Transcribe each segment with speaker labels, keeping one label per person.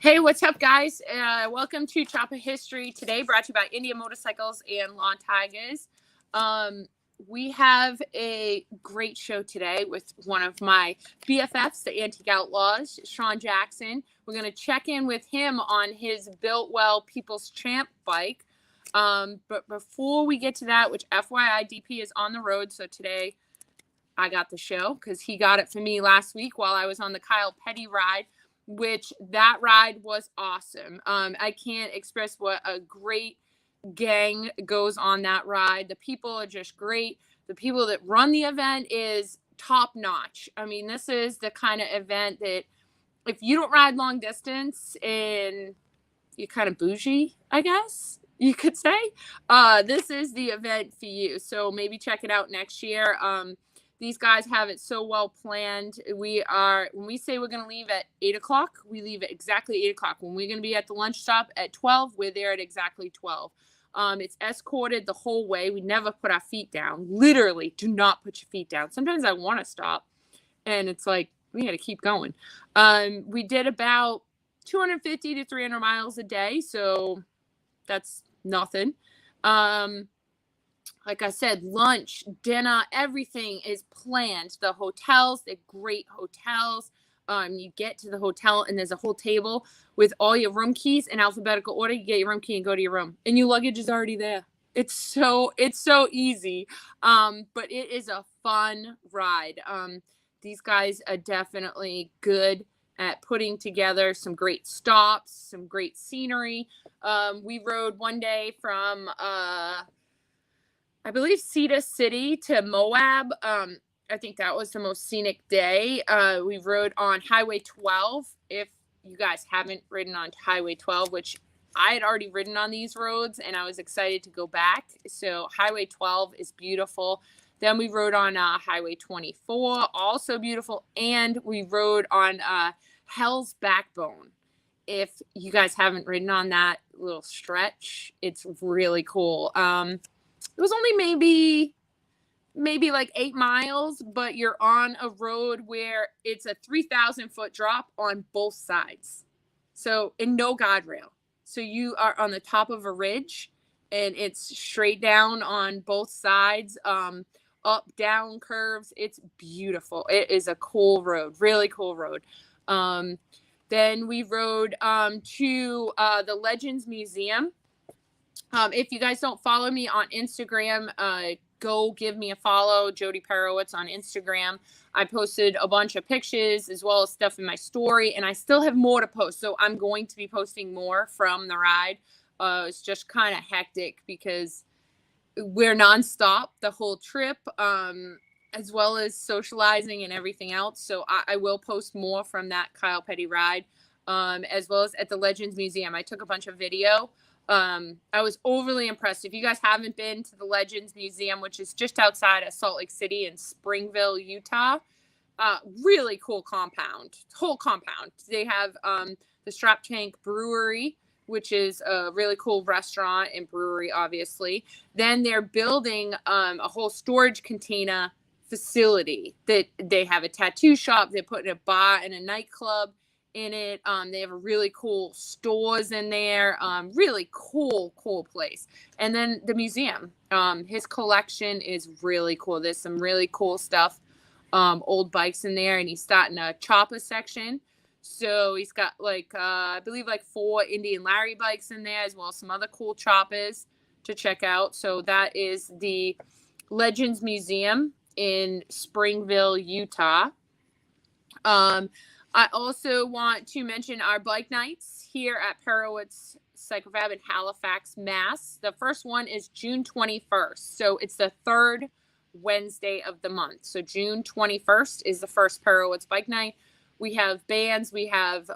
Speaker 1: Hey, what's up, guys? Welcome to Chopper History today, brought to you by India Motorcycles and Lawn Tigers. We have a great show today with one of my BFFs, the Antique Outlaws, Sean Jackson. We're going to check in with him on his Built-Well People's Champ bike. But before we get to that, which FYI, DP is on the road, so today I got the show because he got it for me last week while I was on the Kyle Petty ride, which that ride was awesome. I can't express what a great gang goes on that ride. The people are just great. The people that run the event is top notch. I mean, this is the kind of event that if you don't ride long distance and you're kind of bougie, I guess you could say, this is the event for you. So maybe check it out next year. These guys have it so well planned. When we say we're going to leave at 8 o'clock, we leave at exactly 8 o'clock. When we're going to be at the lunch stop at 12, we're there at exactly 12. It's escorted the whole way. We never put our feet down. Literally, do not put your feet down. Sometimes I want to stop, and it's like, we got to keep going. We did about 250 to 300 miles a day, so that's nothing. Like I said, lunch, dinner, everything is planned. The hotels, they're great hotels. You get to the hotel and there's a whole table with all your room keys in alphabetical order. You get your room key and go to your room, and your luggage is already there. It's so easy. But it is a fun ride. These guys are definitely good at putting together some great stops, some great scenery. We rode one day from I believe Cedar City to Moab. I think that was the most scenic day. We rode on Highway 12. If you guys haven't ridden on Highway 12, which I had already ridden on these roads and I was excited to go back. So Highway 12 is beautiful. Then we rode on Highway 24, also beautiful. And we rode on Hell's Backbone. If you guys haven't ridden on that little stretch, it's really cool. It was only maybe like 8 miles, but you're on a road where it's a 3,000-foot drop on both sides. So, and no guardrail. So you are on the top of a ridge and it's straight down on both sides, up, down curves. It's beautiful. It is a cool road, really cool road. Then we rode to the Legends Museum. If you guys don't follow me on Instagram, go give me a follow, Jody Perowitz on Instagram. I posted a bunch of pictures as well as stuff in my story, and I still have more to post. So I'm going to be posting more from the ride. It's just kind of hectic because we're nonstop the whole trip, as well as socializing and everything else. So I will post more from that Kyle Petty ride, as well as at the Legends Museum. I took a bunch of video. I was overly impressed. If you guys haven't been to the Legends Museum, which is just outside of Salt Lake City in Springville, Utah, really cool whole compound. They have the Strap Tank Brewery, which is a really cool restaurant and brewery, obviously. Then they're building a whole storage container facility that they have a tattoo shop. They're putting a bar and a nightclub in it. They have a really cool stores in there. Really cool place. And then the museum. His collection is really cool. There's some really cool stuff, old bikes in there, and he's starting a chopper section. So he's got like I believe like 4 Indian Larry bikes in there, as well as some other cool choppers to check out. So that is the Legends Museum in Springville, Utah. I also want to mention our bike nights here at Perowitz Cyclofab in Halifax, Mass. The first one is June 21st. So it's the third Wednesday of the month. So June 21st is the first Perowitz bike night. We have bands, we have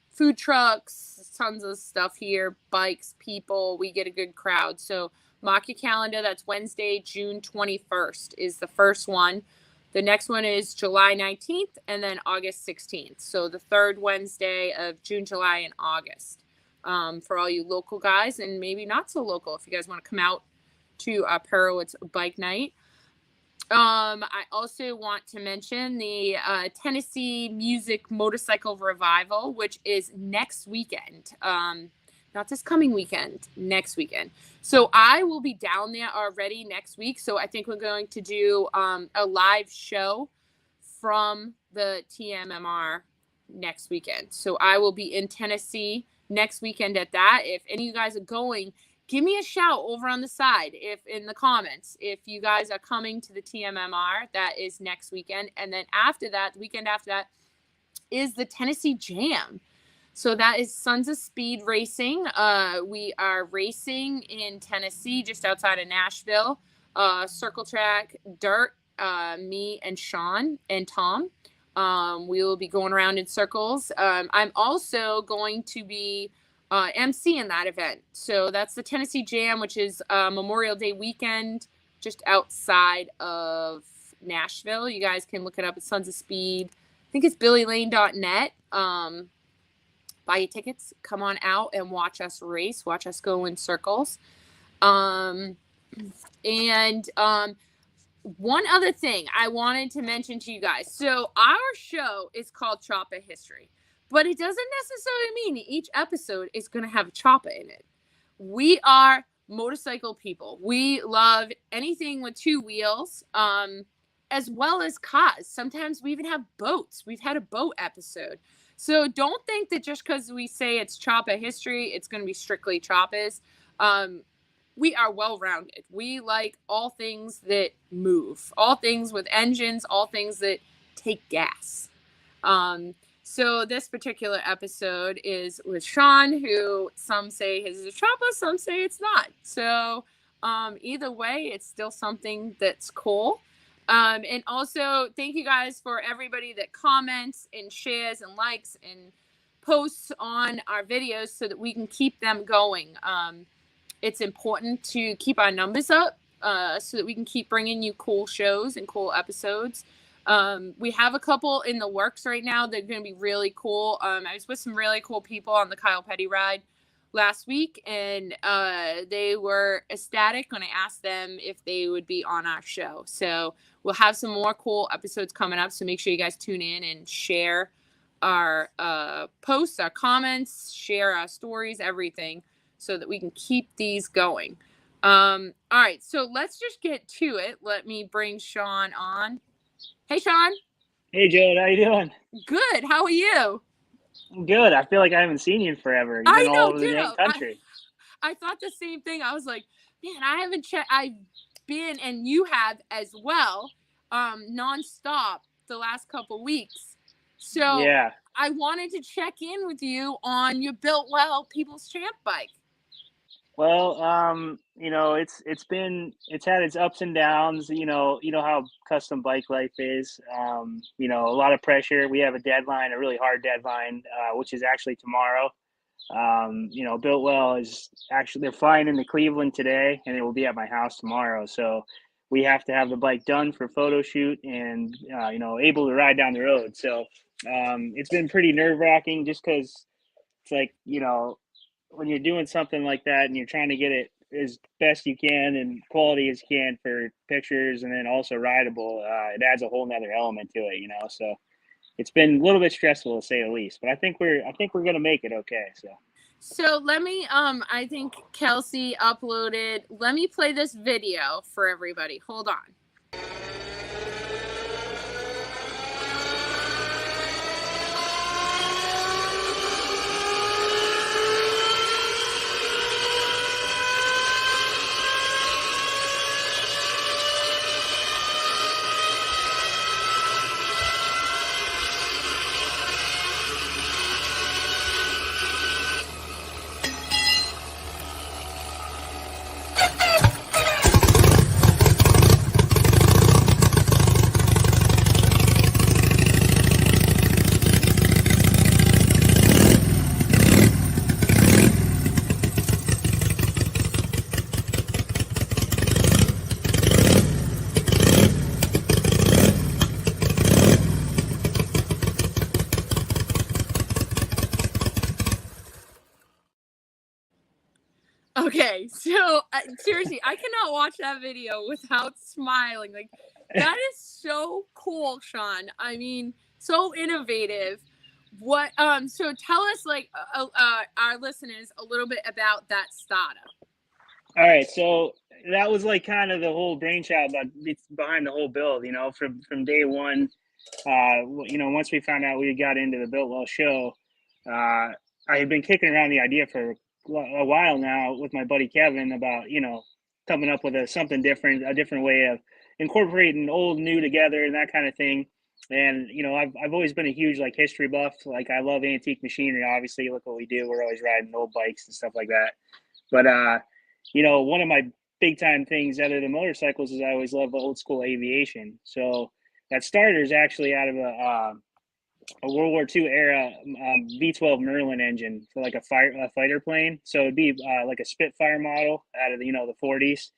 Speaker 1: food trucks, tons of stuff here, bikes, people. We get a good crowd. So mark your calendar. That's Wednesday, June 21st is the first one. The next one is July 19th and then August 16th. So the third Wednesday of June, July, and August. For all you local guys and maybe not so local, if you guys want to come out to Perowitz Bike Night. I also want to mention the Tennessee Music Motorcycle Revival, which is next weekend. Not this coming weekend, next weekend. So I will be down there already next week. So I think we're going to do a live show from the TMMR next weekend. So I will be in Tennessee next weekend at that. If any of you guys are going, give me a shout over on the side if in the comments if you guys are coming to the TMMR. That is next weekend. And then after that, the weekend after that is the Tennessee Jam. So that is Sons of Speed Racing. We are racing in Tennessee, just outside of Nashville. Circle track, dirt, me and Sean and Tom. We will be going around in circles. I'm also going to be MC in that event. So that's the Tennessee Jam, which is Memorial Day weekend, just outside of Nashville. You guys can look it up at Sons of Speed. I think it's billylane.net. Buy your tickets, come on out and watch us race, watch us go in circles. One other thing I wanted to mention to you guys. So our show is called Choppa History, but it doesn't necessarily mean each episode is going to have a choppa in it. We are motorcycle people. We love anything with two wheels, as well as cars. Sometimes we even have boats. We've had a boat episode. So don't think that just because we say it's Choppa History, it's going to be strictly choppas. We are well-rounded. We like all things that move, all things with engines, all things that take gas. So this particular episode is with Sean, who some say his is a choppa, some say it's not. So either way, it's still something that's cool. And also, thank you guys for everybody that comments and shares and likes and posts on our videos so that we can keep them going. It's important to keep our numbers up so that we can keep bringing you cool shows and cool episodes. We have a couple in the works right now that are going to be really cool. I was with some really cool people on the Kyle Petty ride last week, and they were ecstatic when I asked them if they would be on our show. So we'll have some more cool episodes coming up. So make sure you guys tune in and share our posts, our comments, share our stories, everything, so that we can keep these going. All right, so let's just get to it. Let me bring Sean on. Hey, Sean.
Speaker 2: Hey, Joe. How you doing?
Speaker 1: Good. How are you?
Speaker 2: I'm good. I feel like I haven't seen you in forever. You've been all over the dang country.
Speaker 1: I thought the same thing. I was like, man, I haven't checked. I've been, and you have as well, nonstop the last couple weeks. So yeah, I wanted to check in with you on your Built Well People's Champ bike.
Speaker 2: Well, you know, it's had its ups and downs. You know how custom bike life is. You know, a lot of pressure. We have a deadline, a really hard deadline, which is actually tomorrow. You know, Built Well is actually, they're flying into Cleveland today, and it will be at my house tomorrow. So we have to have the bike done for photo shoot and you know, able to ride down the road. So it's been pretty nerve-wracking just because it's like, you know, when you're doing something like that and you're trying to get it as best you can and quality as you can for pictures and then also rideable, it adds a whole nother element to it, you know. So it's been a little bit stressful to say the least, but I think we're gonna make it okay.
Speaker 1: So let me I think Kelsey uploaded, let me play this video for everybody. Hold on. Okay, so seriously, I cannot watch that video without smiling. Like, That is so cool, Sean. I mean, so innovative. What so tell us like our listeners a little bit about that starter.
Speaker 2: All right, so that was like kind of the whole brainchild behind the whole build. You know, from day one. You know, once we found out we got into the Built-Well show, I had been kicking around the idea for a while now with my buddy Kevin about, you know, coming up with something different, a different way of incorporating old, new together and that kind of thing. And, you know, I've always been a huge like history buff. Like I love antique machinery. Obviously, look what we do. We're always riding old bikes and stuff like that. But, you know, one of my big time things other than motorcycles is I always love old school aviation. So that starter is actually out of a World War II era V12 Merlin engine for like a fighter plane. So it'd be like a Spitfire model out of the, you know, the 40s.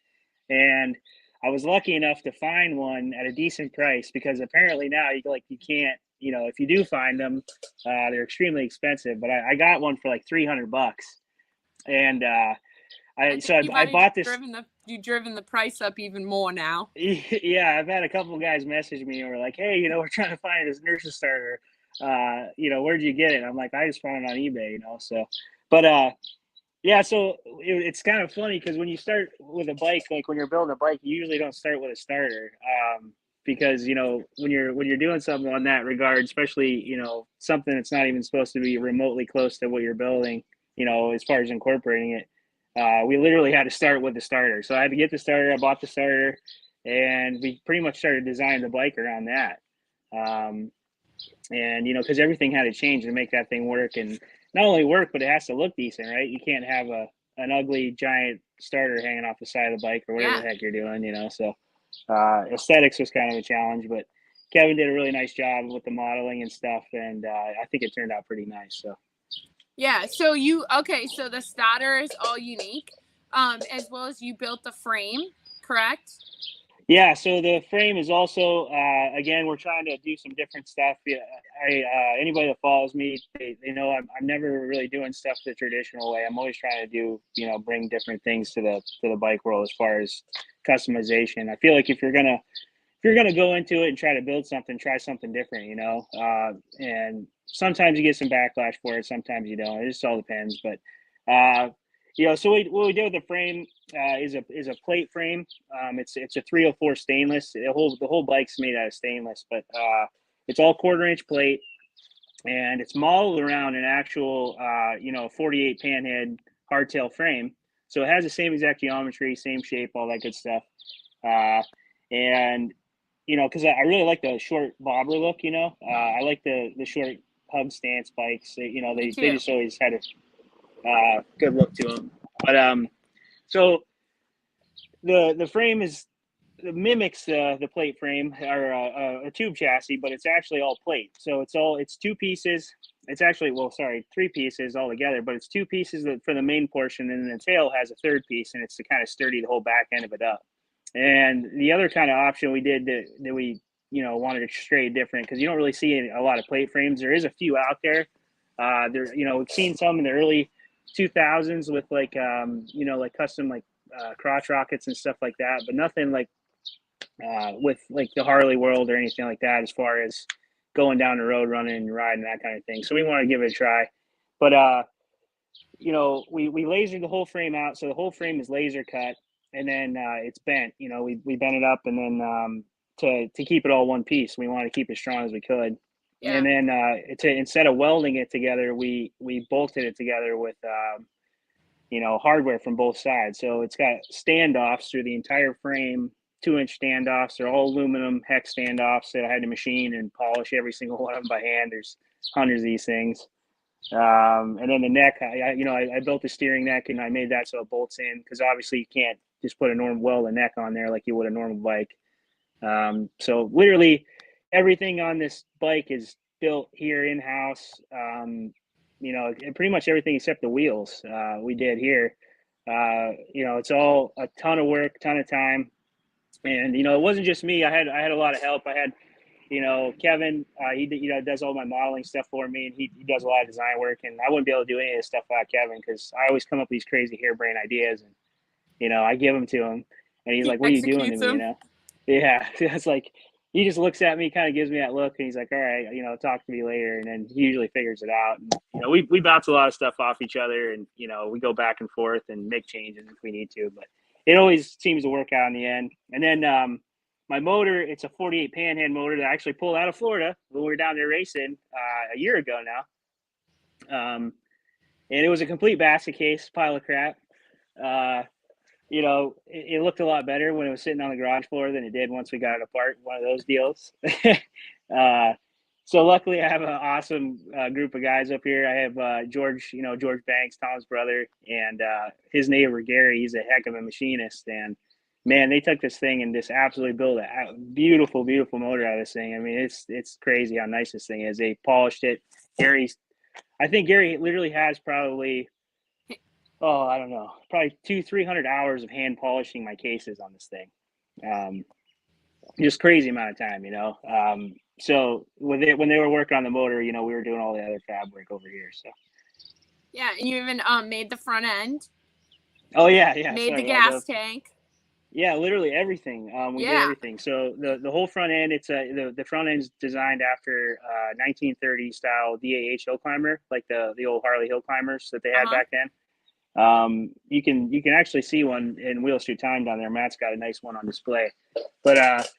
Speaker 2: And I was lucky enough to find one at a decent price because apparently now you can't, you know, if you do find them, they're extremely expensive. But I got one for like $300, and I bought this.
Speaker 1: You've driven the price up even more now.
Speaker 2: Yeah, I've had a couple of guys message me and were like, "Hey, you know, we're trying to find this Nursa starter. You know, where'd you get it?" I'm like, "I just found it on eBay." You know, so, but yeah, so it's kind of funny because when you start with a bike, like when you're building a bike, you usually don't start with a starter, because you know when you're doing something on that regard, especially you know something that's not even supposed to be remotely close to what you're building, you know, as far as incorporating it. We literally had to start with the starter. So I had to get the starter. I bought the starter, and we pretty much started designing the bike around that. And you know, because everything had to change to make that thing work, and not only work, but it has to look decent, right? You can't have an ugly giant starter hanging off the side of the bike or whatever the heck you're doing, you know. So aesthetics was kind of a challenge, but Kevin did a really nice job with the modeling and stuff, and I think it turned out pretty nice. So.
Speaker 1: Yeah. So so the starter is all unique, as well as you built the frame, correct?
Speaker 2: Yeah. So the frame is also, again, we're trying to do some different stuff. Yeah, anybody that follows me, they know I'm never really doing stuff the traditional way. I'm always trying to do, you know, bring different things to the bike world as far as customization. I feel like if you're gonna go into it and try to build something, try something different, you know. And sometimes you get some backlash for it, sometimes you don't. It just all depends. But you know, so what we did with the frame is a plate frame. It's a 304 stainless. The whole bike's made out of stainless, but it's all 1/4-inch plate, and it's modeled around an actual you know 48 panhead hardtail frame. So it has the same exact geometry, same shape, all that good stuff. And you know, because I really like the short bobber look. You know, I like the short hub stance bikes. You know, they just always had a good look to them. But so the frame mimics the plate frame or a tube chassis, but it's actually all plate. So it's two pieces. It's actually three pieces all together, but it's two pieces for the main portion, and the tail has a third piece, and it's to kind of sturdy the whole back end of it up. And the other kind of option we did that we, you know, wanted to stray different because you don't really see a lot of plate frames. There is a few out there. You know, we've seen some in the early 2000s with like, you know, like custom like crotch rockets and stuff like that, but nothing like with like the Harley world or anything like that as far as going down the road, running and riding, that kind of thing. So we want to give it a try. But, you know, we lasered the whole frame out. So the whole frame is laser cut. And then it's bent. You know, we bent it up, and then to keep it all one piece, we wanted to keep it as strong as we could. Yeah. And then instead of welding it together, we bolted it together with you know, hardware from both sides. So it's got standoffs through the entire frame, 2-inch standoffs. They're all aluminum hex standoffs that I had to machine and polish every single one of them by hand. There's hundreds of these things. And then the neck, I built the steering neck, and I made that so it bolts in, because obviously you can't just put a normal weld neck on there like you would a normal bike. So literally everything on this bike is built here in-house. You know, pretty much everything except the wheels we did here. You know, it's all a ton of work, ton of time. And, you know, it wasn't just me. I had a lot of help. I had, you know, Kevin, he you know, does all my modeling stuff for me, and he does a lot of design work, and I wouldn't be able to do any of this stuff without Kevin, because I always come up with these crazy harebrained ideas, and, you know, I give them to him, and he's like, "What are you doing to me?" You know? Yeah, it's like he just looks at me, kind of gives me that look, and he's like, "All right, talk to me later." And then he usually figures it out. And, we bounce a lot of stuff off each other, and we go back and forth and make changes if we need to. But it always seems to work out in the end. And then my motor, it's a 48 Panhead motor that I actually pulled out of Florida when we were down there racing a year ago now. And it was a complete basket case, pile of crap. It looked a lot better when it was sitting on the garage floor than it did once we got it apart. One of those deals. uh, so luckily, I have an awesome group of guys up here. I have George, George Banks, Tom's brother, and his neighbor Gary. He's a heck of a machinist, and man, they took this thing and just absolutely built a beautiful, beautiful motor out of this thing. I mean, it's crazy how nice this thing is. They polished it. I think Gary literally has probably, I don't know, probably 200-300 hours of hand polishing my cases on this thing. Just crazy amount of time, so when they were working on the motor, we were doing all the other fab work over here. So
Speaker 1: Yeah, and you even made the front end.
Speaker 2: Oh yeah.
Speaker 1: Made the gas tank.
Speaker 2: Yeah, literally everything. We did everything. So the whole front end, it's the front end's designed after 1930 style DAH hill climber, like the old Harley hill climbers that they had back then. You can actually see one in Wheels Through Time down there. Matt's got a nice one on display. But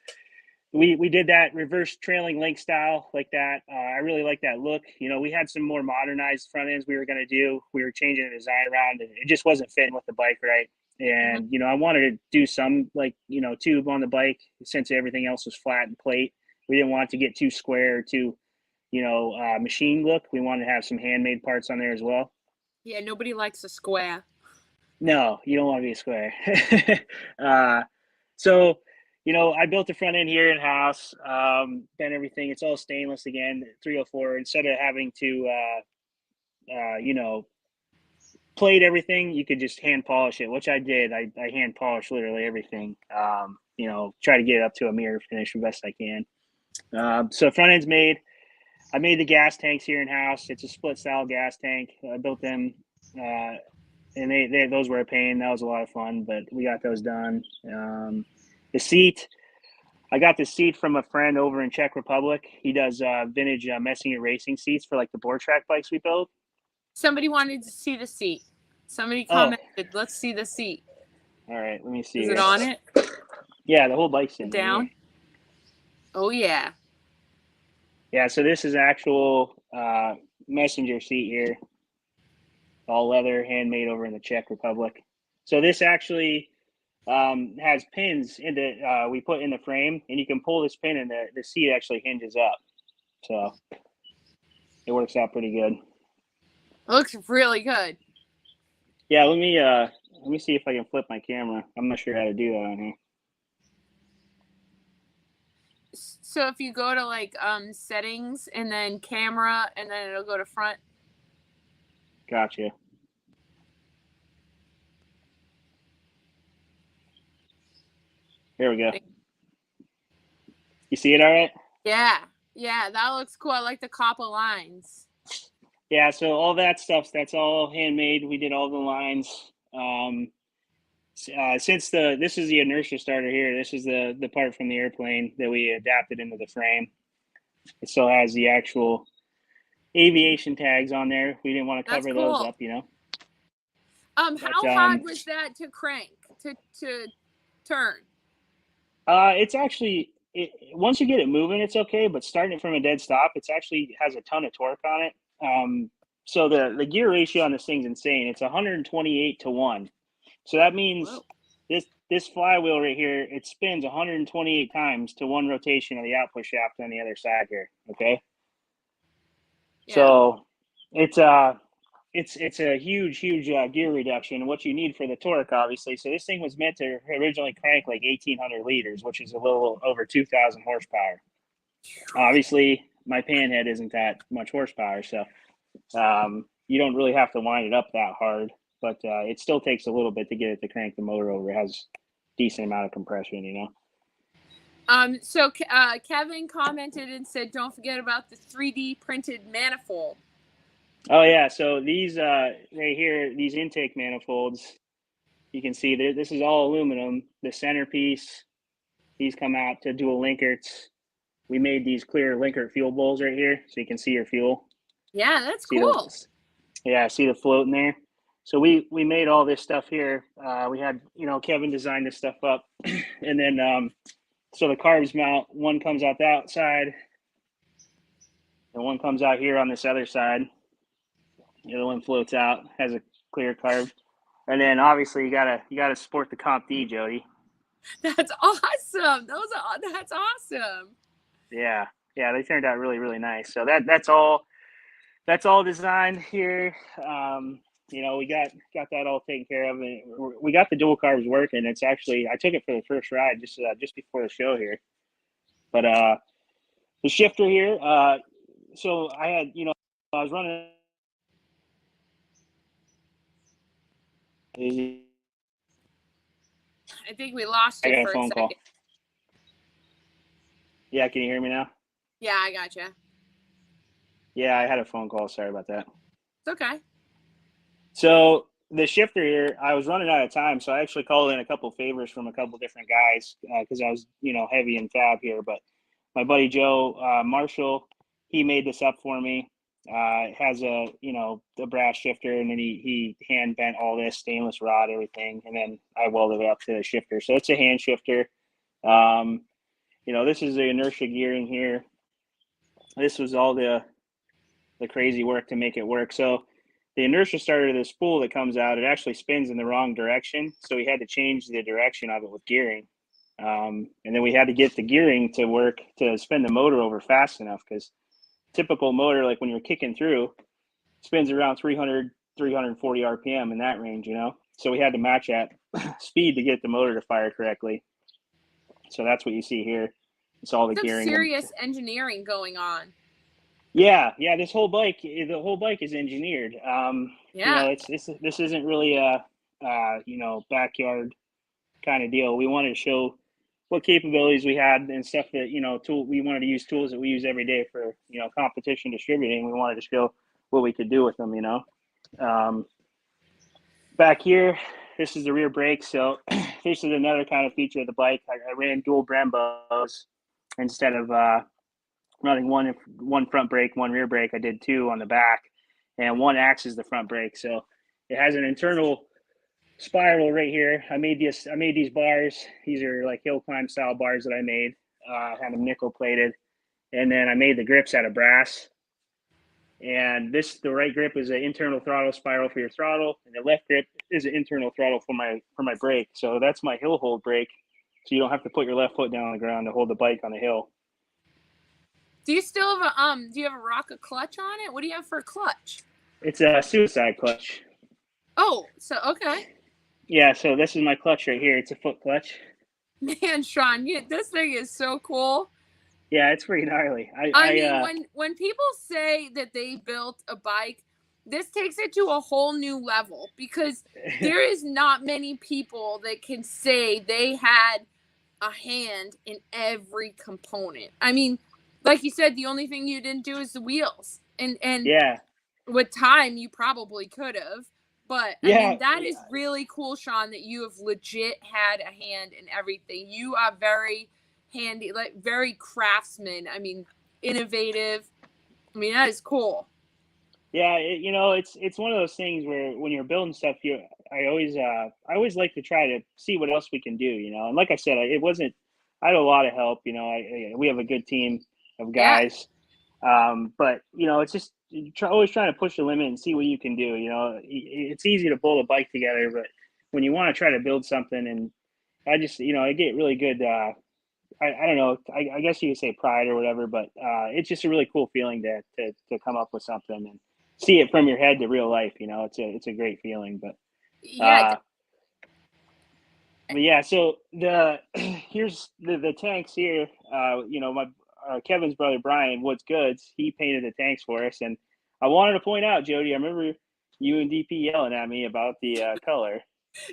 Speaker 2: we did that reverse trailing link style like that. I really like that look. We had some more modernized front ends we were going to do. We were changing the design around, and it just wasn't fitting with the bike right. And I wanted to do some tube on the bike since everything else was flat and plate. We didn't want it to get too square or too machine look. We wanted to have some handmade parts on there as well.
Speaker 1: Yeah, nobody likes a square.
Speaker 2: No, you don't want to be a square. So, I built the front end here in house, bent everything. It's all stainless again, 304. Instead of having to, plate everything, you could just hand polish it, which I did. I hand polished literally everything. Try to get it up to a mirror finish the best I can. So front end's made. I made the gas tanks here in house. It's a split style gas tank. I built them, and those were a pain. That was a lot of fun, but we got those done. The seat, I got the seat from a friend over in Czech Republic. He does vintage Messinger racing seats for like the board track bikes we build.
Speaker 1: Somebody wanted to see the seat. Somebody commented, "Let's see the seat."
Speaker 2: All right, let me see.
Speaker 1: Is it on it?
Speaker 2: Yeah, the whole bike's in
Speaker 1: down.
Speaker 2: Here.
Speaker 1: Oh yeah.
Speaker 2: Yeah, so this is actual Messenger seat here, all leather, handmade over in the Czech Republic. So this actually has pins in we put in the frame, and you can pull this pin, and the seat actually hinges up. So it works out pretty good.
Speaker 1: It looks really good.
Speaker 2: Yeah, let me see if I can flip my camera. I'm not sure how to do that on here.
Speaker 1: So if you go to like settings and then camera, and then it'll go to front.
Speaker 2: Gotcha. There we go. You see it all right?
Speaker 1: Yeah, that looks cool. I like the copper lines.
Speaker 2: Yeah, so all that's all handmade. We did all the lines. Since this is the inertia starter here, this is the part from the airplane that we adapted into the frame. It still has the actual aviation tags on there. We didn't want to cover those up,
Speaker 1: How hard was that to crank, to turn?
Speaker 2: It's actually, once you get it moving, it's okay. But starting it from a dead stop, it's actually has a ton of torque on it. So the gear ratio on this thing's insane. It's 128 to 1. So that means this flywheel right here, it spins 128 times to one rotation of the output shaft on the other side here. Okay. Yeah. So it's a huge gear reduction. What you need for the torque, obviously. So this thing was meant to originally crank like 1,800 liters, which is a little over 2,000 horsepower. Obviously, my Panhead isn't that much horsepower, so you don't really have to wind it up that hard. But it still takes a little bit to get it to crank the motor over. It has a decent amount of compression,
Speaker 1: So Kevin commented and said, "Don't forget about the 3D printed manifold."
Speaker 2: Oh yeah, so these right here, these intake manifolds, you can see this is all aluminum. The centerpiece He's come out to dual Linkerts. We made these clear Linkert fuel bowls right here, so you can see your fuel.
Speaker 1: Yeah, that's
Speaker 2: See
Speaker 1: cool.
Speaker 2: see the float in there. So we made all this stuff here. We had, Kevin designed this stuff up, and then so the carbs mount. One comes out the outside, and one comes out here on this other side. The other one floats out, has a clear carb, and then obviously you gotta support the Comp D, Jody.
Speaker 1: That's awesome. That's awesome.
Speaker 2: Yeah, they turned out really, really nice. So that's all designed here. We got that all taken care of, and we got the dual carbs working. It's actually, I took it for the first ride just before the show here. But the shifter here, so I had, I was running.
Speaker 1: I think we lost
Speaker 2: I
Speaker 1: you
Speaker 2: got
Speaker 1: for
Speaker 2: a phone
Speaker 1: second.
Speaker 2: call. Yeah, can you hear me now?
Speaker 1: Yeah, I gotcha.
Speaker 2: Yeah, I had a phone call. Sorry about that.
Speaker 1: It's okay.
Speaker 2: So the shifter here, I was running out of time, so I actually called in a couple favors from a couple different guys because I was, heavy in fab here. But my buddy Joe Marshall, he made this up for me. It has a brass shifter, and then he hand bent all this stainless rod, everything, and then I welded it up to the shifter. So it's a hand shifter. This is the inertia gearing here. This was all the crazy work to make it work. So the inertia starter of the spool that comes out, it actually spins in the wrong direction. So we had to change the direction of it with gearing. And then we had to get the gearing to work to spin the motor over fast enough, because typical motor, like when you're kicking through, spins around 300, 340 RPM in that range, So we had to match that speed to get the motor to fire correctly. So that's what you see here. It's all the gearing.
Speaker 1: Serious engineering going on.
Speaker 2: Yeah. The whole bike is engineered.
Speaker 1: Yeah.
Speaker 2: This isn't really a backyard kind of deal. We wanted to show what capabilities we had and stuff that we wanted to use tools that we use every day for competition distributing. We wanted to show what we could do with them. Back here, this is the rear brake. So this is another kind of feature of the bike. I ran dual Brembos instead of running one front brake, one rear brake. I did two on the back, and one acts as the front brake. So it has an internal spiral right here. I made these bars. These are like hill climb style bars that I made. Had them nickel plated, and then I made the grips out of brass. And the right grip is an internal throttle spiral for your throttle, and the left grip is an internal throttle for my brake. So that's my hill hold brake. So you don't have to put your left foot down on the ground to hold the bike on the hill.
Speaker 1: Do you still have do you have a Rocca clutch on it? What do you have for a clutch?
Speaker 2: It's a suicide clutch.
Speaker 1: Oh, so okay.
Speaker 2: Yeah, so this is my clutch right here. It's a foot clutch.
Speaker 1: Man, Sean, this thing is so cool.
Speaker 2: Yeah, it's pretty gnarly.
Speaker 1: I mean, when people say that they built a bike, this takes it to a whole new level, because there is not many people that can say they had a hand in every component. I mean, like you said, the only thing you didn't do is the wheels, and
Speaker 2: yeah,
Speaker 1: with time you probably could have, but I mean, that is really cool, Sean, that you have legit had a hand in everything. You are very handy, like very craftsman. I mean, innovative. I mean, that is cool.
Speaker 2: Yeah, it's one of those things where when you're building stuff, I always like to try to see what else we can do, And like I said, I had a lot of help, we have a good team of guys, but it's just always trying to push the limit and see what you can do. It's easy to pull a bike together, but when you want to try to build something, and I just I get really good. I don't know. I guess you could say pride or whatever, but it's just a really cool feeling to come up with something and see it from your head to real life. It's a great feeling. But yeah. So here's the tanks here. My Kevin's brother Brian Woods Goods, he painted the tanks for us, and I wanted to point out, Jody, I remember you and DP yelling at me about the color.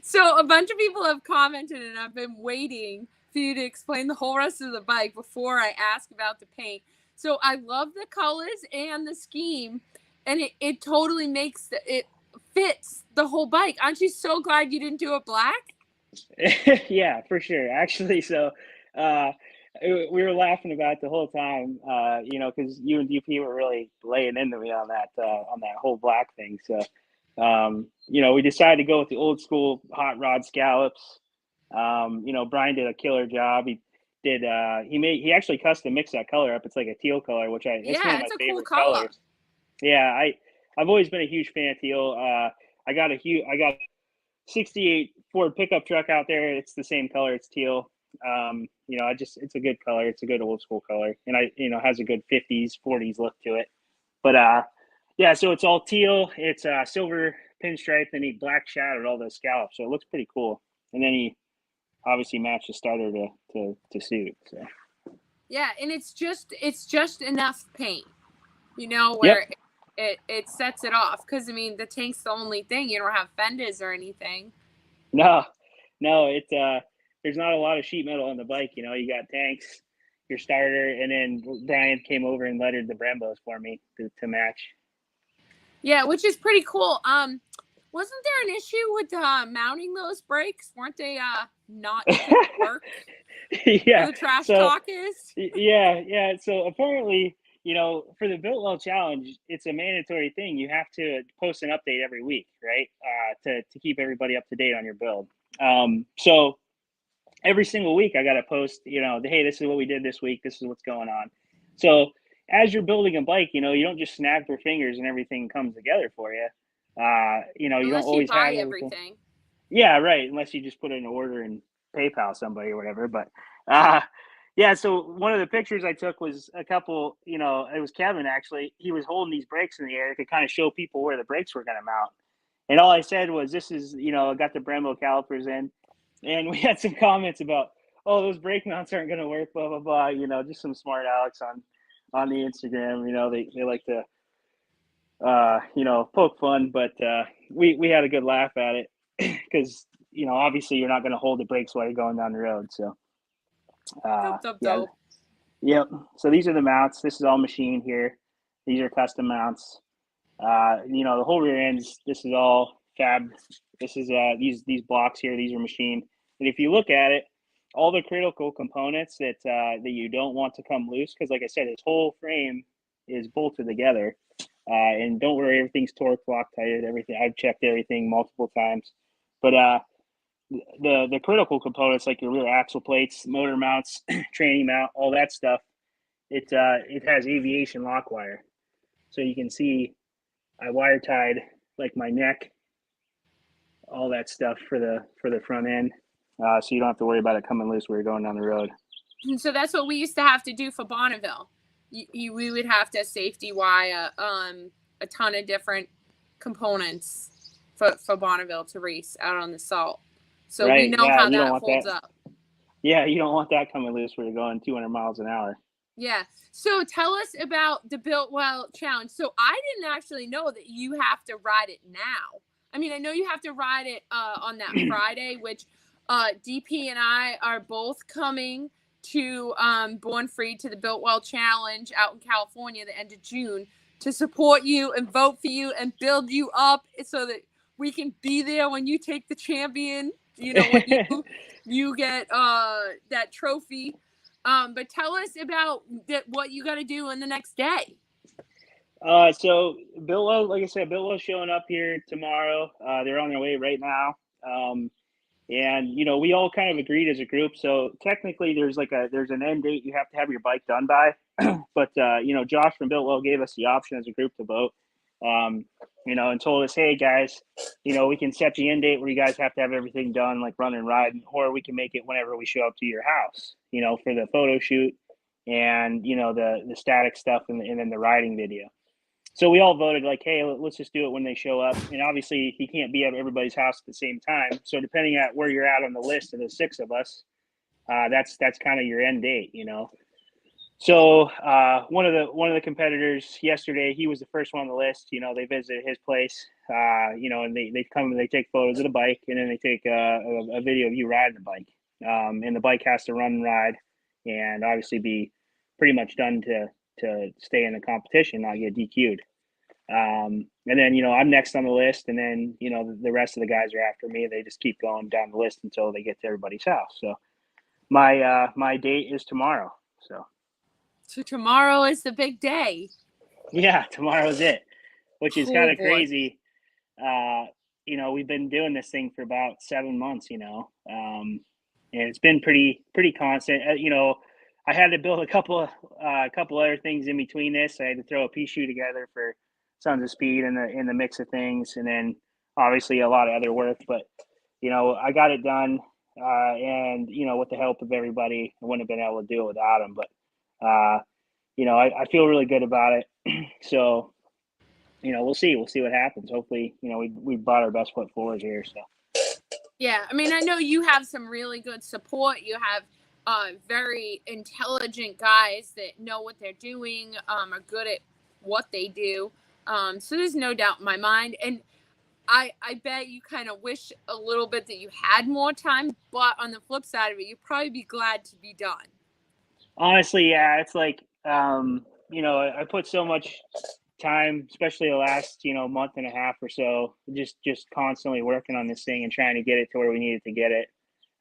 Speaker 1: So a bunch of people have commented, and I've been waiting for you to explain the whole rest of the bike before I ask about the paint. So I love the colors and the scheme, and it totally it fits the whole bike. Aren't you so glad you didn't do it black?
Speaker 2: Yeah, for sure. Actually, so uh, we were laughing about it the whole time, you know, because you and DP were really laying into me on that whole black thing. So, you know, we decided to go with the old school hot rod scallops. You know, Brian did a killer job. He actually custom mixed that color up. It's like a teal color, it's one
Speaker 1: Yeah,
Speaker 2: of my
Speaker 1: it's a cool
Speaker 2: favorite
Speaker 1: color.
Speaker 2: colors. Yeah, I've always been a huge fan of teal. I got 68 Ford pickup truck out there. It's the same color. It's teal. You know, it's a good color. It's a good old school color, and you know, has a good 50s, 40s look to it. But yeah, so it's all teal. It's silver pinstripe, and he black shadowed all those scallops, so it looks pretty cool. And then he obviously matched the starter to suit. So
Speaker 1: Yeah, and it's just enough paint, you know,
Speaker 2: yep.
Speaker 1: where it sets it off. Because I mean, the tank's the only thing. You don't have fenders or anything.
Speaker 2: No, no, there's not a lot of sheet metal on the bike. You know, you got tanks, your starter, and then Brian came over and lettered the Brembos for me to match.
Speaker 1: Yeah, which is pretty cool. Wasn't there an issue with mounting those brakes? Weren't they not work?
Speaker 2: Yeah.
Speaker 1: The trash
Speaker 2: So
Speaker 1: talk is.
Speaker 2: yeah. So apparently, you know, for the Built Well Challenge, it's a mandatory thing. You have to post an update every week, right? To keep everybody up to date on your build. So every single week I got to post, you know, hey, this is what we did this week. This is what's going on. So as you're building a bike, you know, you don't just snap your fingers and everything comes together for you. You know, you don't
Speaker 1: Unless you
Speaker 2: always
Speaker 1: buy
Speaker 2: have everything.
Speaker 1: everything.
Speaker 2: Yeah, right. Unless you just put in an order and PayPal somebody or whatever. But yeah, so one of the pictures I took was a couple, you know, it was Kevin actually. He was holding these brakes in the air to kind of show people where the brakes were going to mount. And all I said was, this is, you know, I got the Brembo calipers in. And we had some comments about, oh, those brake mounts aren't going to work, blah, blah, blah. You know, just some smart Alex on the Instagram. You know, they like to, you know, poke fun. But we had a good laugh at it because, you know, obviously you're not going to hold the brakes while you're going down the road. So, yeah.
Speaker 1: Dope.
Speaker 2: Yep. So these are the mounts. This is all machine here. These are custom mounts. You know, the whole rear ends, this is all fab. This is these blocks here, these are machined. And if you look at it, all the critical components that you don't want to come loose, because like I said, this whole frame is bolted together. And don't worry, everything's torque Loctited, everything. I've checked everything multiple times. But the critical components like your rear axle plates, motor mounts, tranny mount, all that stuff, it has aviation lock wire. So you can see I wire tied like my neck, all that stuff for the front end, so you don't have to worry about it coming loose where you're going down the road.
Speaker 1: And so that's what we used to have to do for Bonneville. We would have to safety wire a ton of different components for Bonneville to race out on the salt. So
Speaker 2: right.
Speaker 1: we know
Speaker 2: Yeah,
Speaker 1: how
Speaker 2: you don't
Speaker 1: that
Speaker 2: want
Speaker 1: holds
Speaker 2: that.
Speaker 1: up.
Speaker 2: Yeah, you don't want that coming loose where you're going 200 miles an hour.
Speaker 1: Yeah. So tell us about the Built Well Challenge. So I didn't actually know that you have to ride it now. I mean, I know you have to ride it on that Friday, which DP and I are both coming to Born Free to the Built Well Challenge out in California the end of June to support you and vote for you and build you up so that we can be there when you take the champion, you know, when you get that trophy. But tell us about what you got to do in the next day.
Speaker 2: So Biltwell, like I said, Biltwell's showing up here tomorrow. They're on their way right now. And you know, we all kind of agreed as a group. So technically, there's an end date you have to have your bike done by. But you know, Josh from Biltwell gave us the option as a group to vote. You know, and told us, hey guys, you know, we can set the end date where you guys have to have everything done, like run and ride, or we can make it whenever we show up to your house, you know, for the photo shoot and you know the static stuff and then the riding video. So we all voted like, hey, let's just do it when they show up. And obviously, he can't be at everybody's house at the same time. So depending on where you're at on the list of the six of us, that's kind of your end date, you know. So one of the competitors yesterday, he was the first one on the list. You know, they visited his place. You know, and they come and they take photos of the bike, and then they take a video of you riding the bike. And the bike has to run and ride, and obviously be pretty much done to stay in the competition, not get DQ'd. And then, you know, I'm next on the list, and then, you know, the rest of the guys are after me. They just keep going down the list until they get to everybody's house. So, My date is tomorrow.
Speaker 1: So tomorrow is the big day.
Speaker 2: Yeah, tomorrow's it, which is kind
Speaker 1: Oh
Speaker 2: of
Speaker 1: boy.
Speaker 2: crazy. Uh, we've been doing this thing for about 7 months. And it's been pretty constant. I had to build a couple other things in between this. I had to throw a pea shoe together for Sons of Speed in the mix of things, and then obviously a lot of other work. But I got it done, and with the help of everybody, I wouldn't have been able to do it without them. But I feel really good about it. So we'll see what happens. Hopefully, we brought our best foot forward here. So
Speaker 1: Yeah, I mean, I know you have some really good support. You have very intelligent guys that know what they're doing, are good at what they do. So there's no doubt in my mind. And I bet you kind of wish a little bit that you had more time, but on the flip side of it, you'd probably be glad to be done.
Speaker 2: honestly, yeah, it's like I put so much time, especially the last month and a half or so, just constantly working on this thing and trying to get it to where we needed to get it,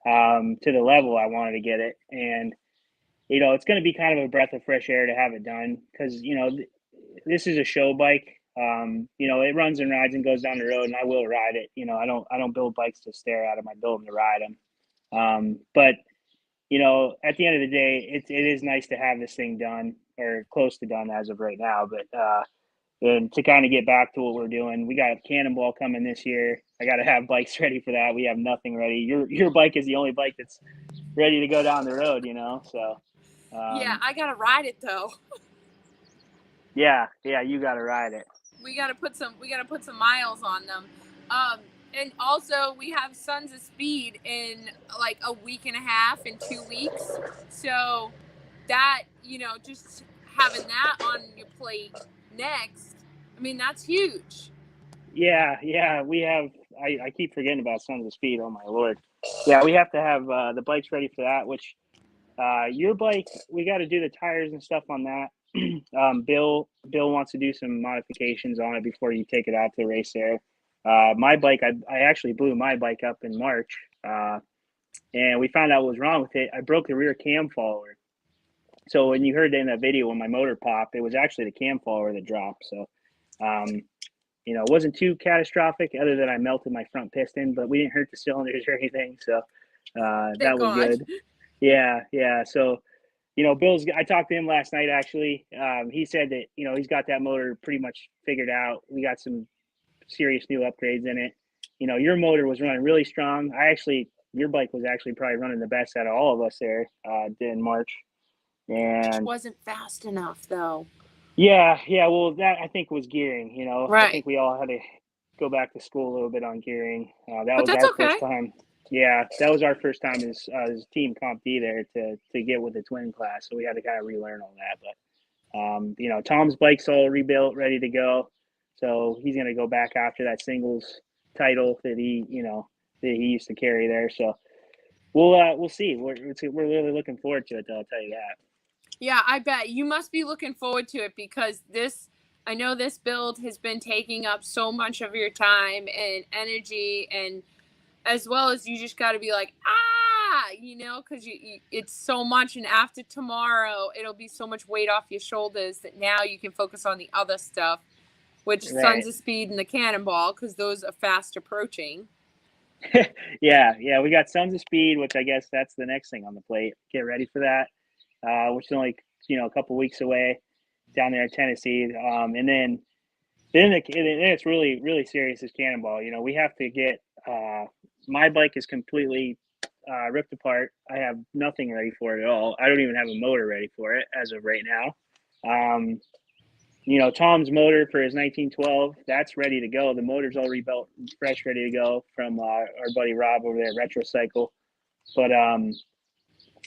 Speaker 2: to the level I wanted to get it. And it's going to be kind of a breath of fresh air to have it done because this is a show bike. It runs and rides and goes down the road, and I will ride it. I don't build bikes to stare at them. I build them to ride them. But at the end of the day, it is nice to have this thing done or close to done as of right now. But and to kind of get back to what we're doing, we got Cannonball coming this year. I got to have bikes ready for that. We have nothing ready. Your bike is the only bike that's ready to go down the road. So
Speaker 1: Yeah,
Speaker 2: um,
Speaker 1: I gotta ride it though.
Speaker 2: yeah, you got to ride it.
Speaker 1: We gotta put some miles on them. Um, and also we have Sons of Speed in like a week and a half in 2 weeks. So that, just having that on your plate next, I mean, that's huge.
Speaker 2: Yeah, we have. I keep forgetting about Sons of Speed. Oh my lord. Yeah, we have to have the bikes ready for that. Which your bike, we got to do the tires and stuff on that. Bill wants to do some modifications on it before you take it out to race there. My bike, I actually blew my bike up in March, and we found out what was wrong with it. I broke the rear cam follower. So when you heard in that video when my motor popped, it was actually the cam follower that dropped. So, um, it wasn't too catastrophic, other than I melted my front piston, but we didn't hurt the cylinders or anything. So
Speaker 1: Thank
Speaker 2: that was
Speaker 1: God.
Speaker 2: good. Yeah. So Bill's. I talked to him last night. Actually, he said that he's got that motor pretty much figured out. We got some serious new upgrades in it. Your motor was running really strong. Your bike was actually probably running the best out of all of us there in March.
Speaker 1: Just
Speaker 2: And
Speaker 1: wasn't fast enough though.
Speaker 2: yeah. Well, that I think was gearing. I
Speaker 1: Right.
Speaker 2: think we all had to go back to school a little bit on gearing. That
Speaker 1: But
Speaker 2: was
Speaker 1: that's
Speaker 2: our
Speaker 1: okay.
Speaker 2: first time. Yeah, that was our first time as team Comp D there to get with the twin class. So we had to kind of relearn all that. But Tom's bike's all rebuilt, ready to go. So he's going to go back after that singles title that he used to carry there. So we'll see. We're really looking forward to it. Though, I'll tell you that.
Speaker 1: Yeah, I bet you must be looking forward to it because I know this build has been taking up so much of your time and energy, and as well as you just got to be like, because it's so much. And after tomorrow, it'll be so much weight off your shoulders that now you can focus on the other stuff, which
Speaker 2: Right.
Speaker 1: Sons of Speed and the Cannonball, because those are fast approaching.
Speaker 2: Yeah. We got Sons of Speed, which I guess that's the next thing on the plate. Get ready for that, which is only a couple weeks away down there in Tennessee, and then it's really serious as Cannonball. We have to get. My bike is completely ripped apart. I have nothing ready for it at all. I don't even have a motor ready for it as of right now. Um, Tom's motor for his 1912, that's ready to go. The motor's all rebuilt, fresh, ready to go from our buddy Rob over there at Retrocycle. But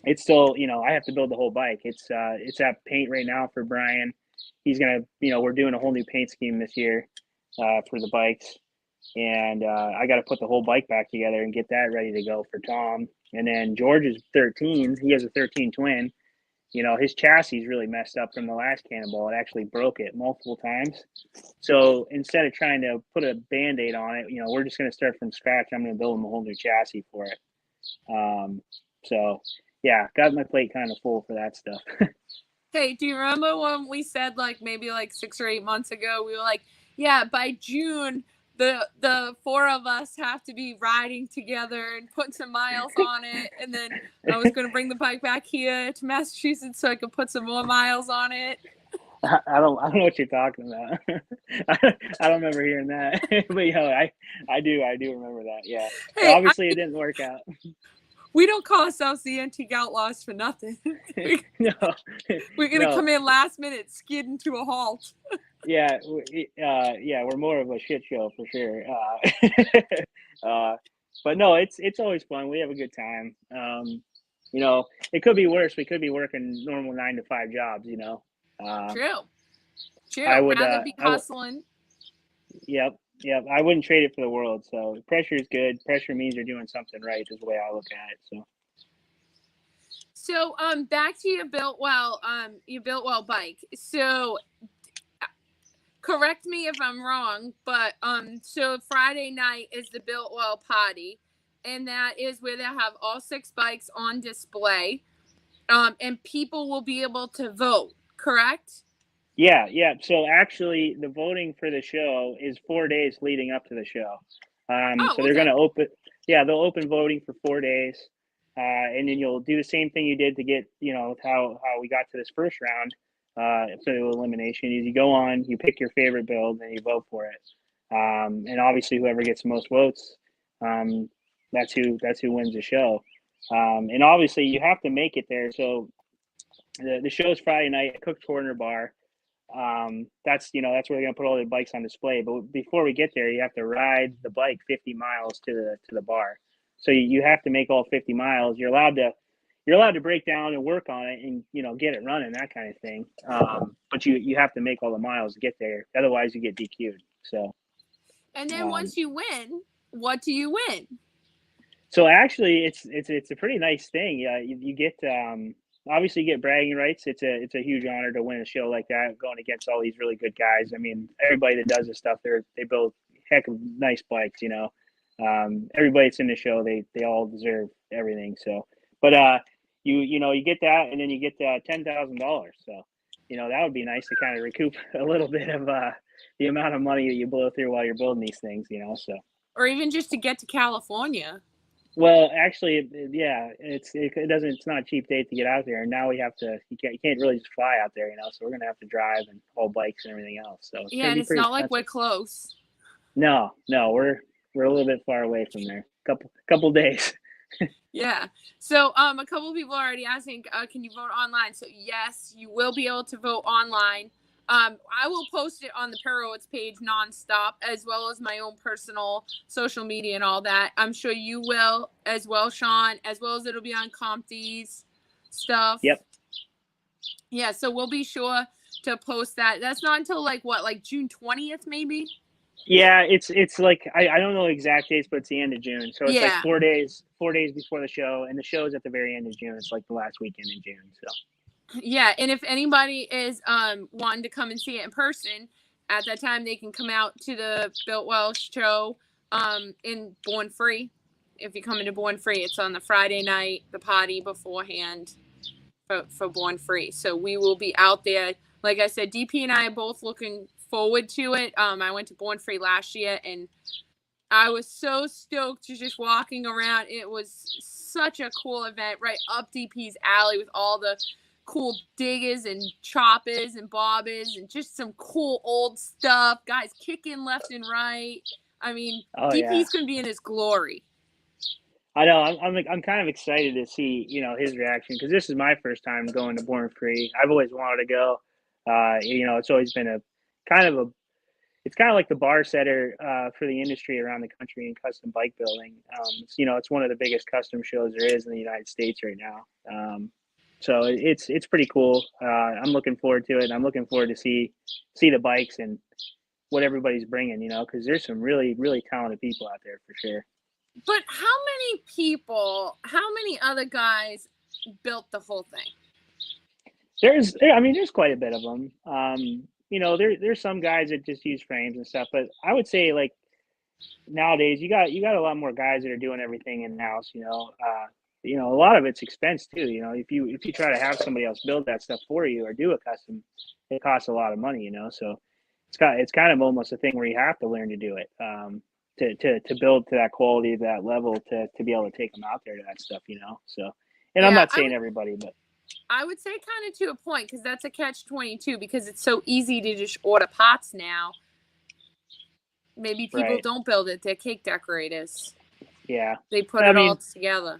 Speaker 2: it's still, I have to build the whole bike. It's at paint right now for Brian. He's gonna, we're doing a whole new paint scheme this year for the bikes, and I got to put the whole bike back together and get that ready to go for Tom. And then George is 13. He has a 13 twin. His chassis is really messed up from the last Cannonball. It actually broke it multiple times. So instead of trying to put a band-aid on it, we're just going to start from scratch. I'm going to build him a whole new chassis for it. So yeah, got my plate kind of full for that stuff.
Speaker 1: Hey, do you remember when we said like maybe like 6 or 8 months ago, we were like, yeah, by June the four of us have to be riding together and putting some miles on it, and then I was gonna bring the bike back here to Massachusetts so I could put some more miles on it.
Speaker 2: I don't know what you're talking about. I don't remember hearing that, but I do remember that. Yeah, but
Speaker 1: Hey,
Speaker 2: obviously it didn't work out.
Speaker 1: we don't call ourselves the Antique Outlaws for nothing.
Speaker 2: No,
Speaker 1: We're gonna
Speaker 2: no,
Speaker 1: come in last minute, skidding to a halt.
Speaker 2: yeah, yeah, we're more of a shit show for sure. But no, it's always fun. We have a good time. It could be worse. We could be working normal 9 to 5 jobs. Uh,
Speaker 1: True,
Speaker 2: I
Speaker 1: true.
Speaker 2: would,
Speaker 1: Rather be
Speaker 2: I would,
Speaker 1: hustling.
Speaker 2: yep, yep. I wouldn't trade it for the world. So pressure is good. Pressure means you're doing something right. Is the way I look at it. So
Speaker 1: So, back to your built well bike. So, correct me if I'm wrong, but so Friday night is the built well party, and that is where they have all 6 bikes on display. And people will be able to vote. Correct?
Speaker 2: yeah, yeah. So actually, the voting for the show is 4 days leading up to the show. So
Speaker 1: Oh,
Speaker 2: they're going
Speaker 1: okay.
Speaker 2: to open, yeah, they'll open voting for 4 days, and then you'll do the same thing you did to get, how we got to this first round, for the elimination. Is you go on, you pick your favorite build, and you vote for it. And obviously, whoever gets the most votes, um, that's who wins the show. And obviously, you have to make it there. So the show's Friday night at Cook's Corner Bar. That's where they're gonna put all the bikes on display. But before we get there, you have to ride the bike 50 miles to the bar. So you have to make all 50 miles. You're allowed to break down and work on it and get it running, that kind of thing. But you have to make all the miles to get there. Otherwise, you get DQ'd. So
Speaker 1: And then
Speaker 2: um,
Speaker 1: once you win, what do you win?
Speaker 2: So actually, it's a pretty nice thing. Yeah, you get obviously you get bragging rights. It's a huge honor to win a show like that, going against all these really good guys. I mean, everybody that does this stuff, they build heck of nice bikes. Everybody that's in the show, they all deserve everything. So, but you get that, and then you get $10,000. So, that would be nice to kind of recoup a little bit of the amount of money that you blow through while you're building these things. So.
Speaker 1: Or even just to get to California?
Speaker 2: Well, actually, yeah, it's not a cheap date to get out there, and now we have to you can't really just fly out there, so we're gonna have to drive and haul bikes and everything else. So it's
Speaker 1: Yeah,
Speaker 2: gonna
Speaker 1: and
Speaker 2: be
Speaker 1: it's
Speaker 2: pretty
Speaker 1: not like we're
Speaker 2: expensive.
Speaker 1: close.
Speaker 2: No, no, we're a little bit far away from there. Couple days.
Speaker 1: Yeah. So a couple of people are already asking, can you vote online? So yes, you will be able to vote online. I will post it on the Perowitz page nonstop, as well as my own personal social media and all that. I'm sure you will as well, Sean, as well as it'll be on CompD's stuff.
Speaker 2: Yep.
Speaker 1: Yeah, so we'll be sure to post that. That's not until like June 20th, maybe?
Speaker 2: Yeah, it's like I don't know exact dates, but it's the end of June. So it's like
Speaker 1: Yeah.
Speaker 2: 4 days before the show, and the show's at the very end of June. It's like the last weekend in June. So
Speaker 1: Yeah, and if anybody is wanting to come and see it in person, at that time they can come out to the Built Well show in Born Free. If you come into Born Free, it's on the Friday night, the party beforehand for Born Free. So we will be out there. Like I said, DP and I are both looking forward to it. I went to Born Free last year, and I was so stoked to just walking around. It was such a cool event, right up DP's alley with all the cool diggers and choppers and bobbers and just some cool old stuff. Guys kicking left and right. I mean,
Speaker 2: oh yeah.
Speaker 1: DP's gonna be in his glory.
Speaker 2: I know. I'm kind of excited to see his reaction because this is my first time going to Born Free. I've always wanted to go. It's always been a kind of a it's kind of like the bar setter for the industry around the country in custom bike building. It's one of the biggest custom shows there is in the United States right now. So it's pretty cool. I'm looking forward to it. And I'm looking forward to see the bikes and what everybody's bringing. Because there's some really really talented people out there for sure.
Speaker 1: But how many other guys built the whole thing?
Speaker 2: There's quite a bit of them. There's some guys that just use frames and stuff, but I would say like nowadays you got a lot more guys that are doing everything in house. you know, a lot of it's expense too. You know, if you try to have somebody else build that stuff for you or do a custom, it costs a lot of money. You know, so it's kind of almost a thing where you have to learn to do it. To build to that quality, that level, to be able to take them out there to that stuff, you know. So, and I'm
Speaker 1: Yeah,
Speaker 2: not saying everybody, but
Speaker 1: I would say kind of to a point, because that's a catch-22, because it's so easy to just order pots now. Maybe people
Speaker 2: right,
Speaker 1: don't build it; they're cake decorators.
Speaker 2: yeah.
Speaker 1: They put
Speaker 2: I
Speaker 1: it all
Speaker 2: mean,
Speaker 1: together.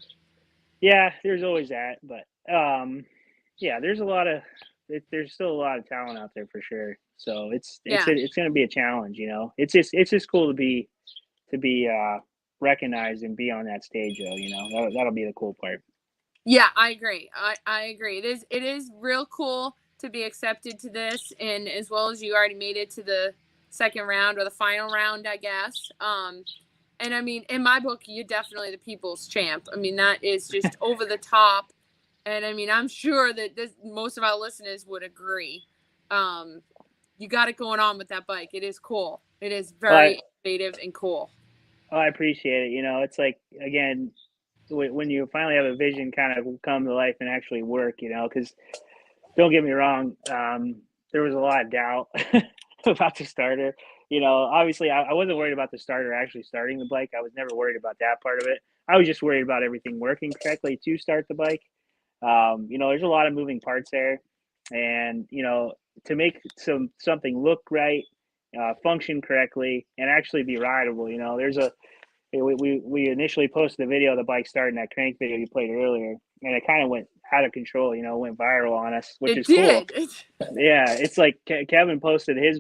Speaker 2: yeah, there's always that, but yeah, there's a lot of there's still a lot of talent out there for sure. So
Speaker 1: Yeah.
Speaker 2: it's going to be a challenge, you know. It's just cool to be recognized and be on that stage, though. You know, that'll be the cool part.
Speaker 1: Yeah, I agree. I agree. It is real cool to be accepted to this, and as well as you already made it to the second round or the final round, I guess. And I mean, in my book, you're definitely the people's champ. I mean, that is just over the top, and I mean, I'm sure that most of our listeners would agree. You got it going on with that bike. It is cool. It is
Speaker 2: But
Speaker 1: very innovative and cool.
Speaker 2: I appreciate it. You know, it's like again when you finally have a vision kind of come to life and actually work. You know, because don't get me wrong, there was a lot of doubt about the starter. You know, obviously, I wasn't worried about the starter actually starting the bike. I was never worried about that part of it. I was just worried about everything working correctly to start the bike. You know, there's a lot of moving parts there, and you know, to make something look right, function correctly, and actually be rideable. You know, there's a we initially posted a video of the bike starting, that crank video you played earlier, and it kind of went out of control. You know, went viral on us, which
Speaker 1: It
Speaker 2: is cool.
Speaker 1: did.
Speaker 2: Yeah, it's like Kevin posted his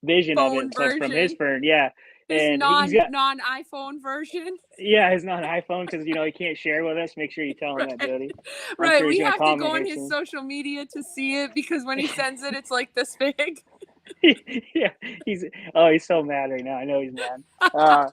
Speaker 2: vision of
Speaker 1: Phone
Speaker 2: it from his
Speaker 1: version.
Speaker 2: phone. Yeah,
Speaker 1: His
Speaker 2: and he's got
Speaker 1: non-iPhone version.
Speaker 2: yeah, his not an iPhone because you know he can't share with us. Make sure you tell him that,
Speaker 1: Right.
Speaker 2: Jody. I'm
Speaker 1: Right.
Speaker 2: sure he's
Speaker 1: We
Speaker 2: gonna
Speaker 1: have to
Speaker 2: comment
Speaker 1: go on
Speaker 2: here
Speaker 1: his
Speaker 2: soon.
Speaker 1: social media to see it, because when he sends it, it's like this big.
Speaker 2: Yeah, he's so mad right now. I know he's mad. Uh,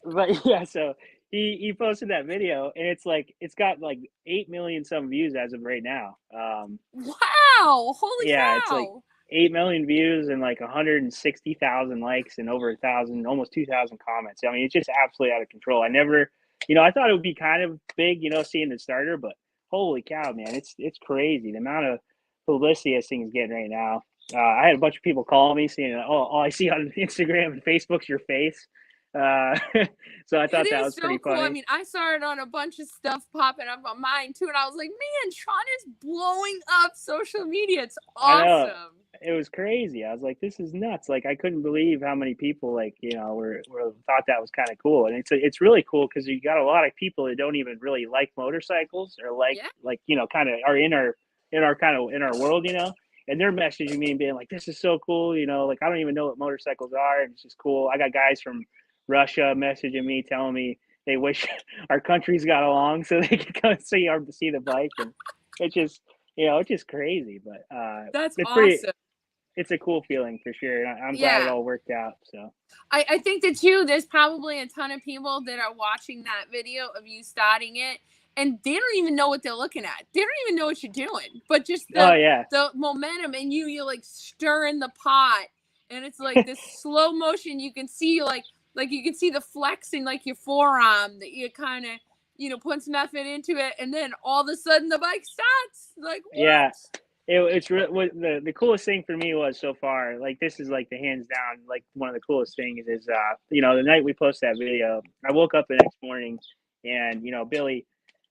Speaker 2: but yeah, so he posted that video and it's got like 8 million some views as of right now.
Speaker 1: Wow. Holy
Speaker 2: Yeah, it's like
Speaker 1: cow.
Speaker 2: 8 million views and like 160,000 likes and over 1,000, almost 2,000 comments. I mean, it's just absolutely out of control. I never, you know, I thought it would be kind of big, you know, seeing the starter, but holy cow, man, it's crazy the amount of publicity this thing's getting right now. I had a bunch of people calling me saying, "Oh, all I see on Instagram and Facebook's your face." Uh, so I
Speaker 1: It
Speaker 2: thought that
Speaker 1: is
Speaker 2: was
Speaker 1: so
Speaker 2: pretty
Speaker 1: cool. I
Speaker 2: funny.
Speaker 1: mean, I saw it on a bunch of stuff popping up on mine too, and I was like, man, Sean is blowing up social media. It's
Speaker 2: I know
Speaker 1: awesome.
Speaker 2: it was crazy. I was like, "This is nuts!" Like, I couldn't believe how many people, like, you know, were thought that was kind of cool, and it's really cool because you got a lot of people that don't even really like motorcycles or
Speaker 1: Yeah.
Speaker 2: like you know, kind of are in our kind of in our world, you know, and they're messaging me and being like, "This is so cool," you know, like I don't even know what motorcycles are, and it's just cool. I got guys from Russia messaging me telling me they wish our countries got along so they could come see the bike, and it's just you know, it's just crazy, but
Speaker 1: That's
Speaker 2: it's pretty
Speaker 1: awesome.
Speaker 2: it's a cool feeling for sure, and I'm glad it
Speaker 1: Yeah.
Speaker 2: all worked out. So
Speaker 1: I think that too, there's probably a ton of people that are watching that video of you starting it, and they don't even know what they're looking at. They don't even know what you're doing, but just
Speaker 2: oh
Speaker 1: the
Speaker 2: yeah,
Speaker 1: the momentum, and you're like stirring the pot, and it's like this slow motion. You can see like you can see the flex in like your forearm, that you kind of putting some effort into it, and then all of a sudden the bike starts. Like,
Speaker 2: yeah.
Speaker 1: what?
Speaker 2: It's what the coolest thing for me was so far. Like this is like the hands down like one of the coolest things is you know, the night we posted that video, I woke up the next morning and you know Billy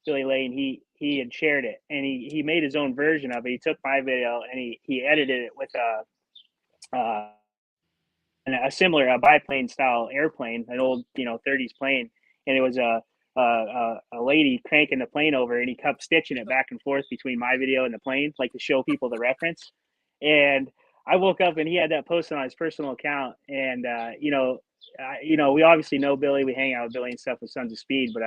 Speaker 2: Lane he had shared it and he made his own version of it. He took my video and he edited it with uh a similar biplane style airplane, an old 30s plane, and it was a lady cranking the plane over, and he kept stitching it back and forth between my video and the plane, like to show people the reference. And I woke up and he had that posted on his personal account, and we obviously know Billy, we hang out with Billy and stuff with Sons of Speed, but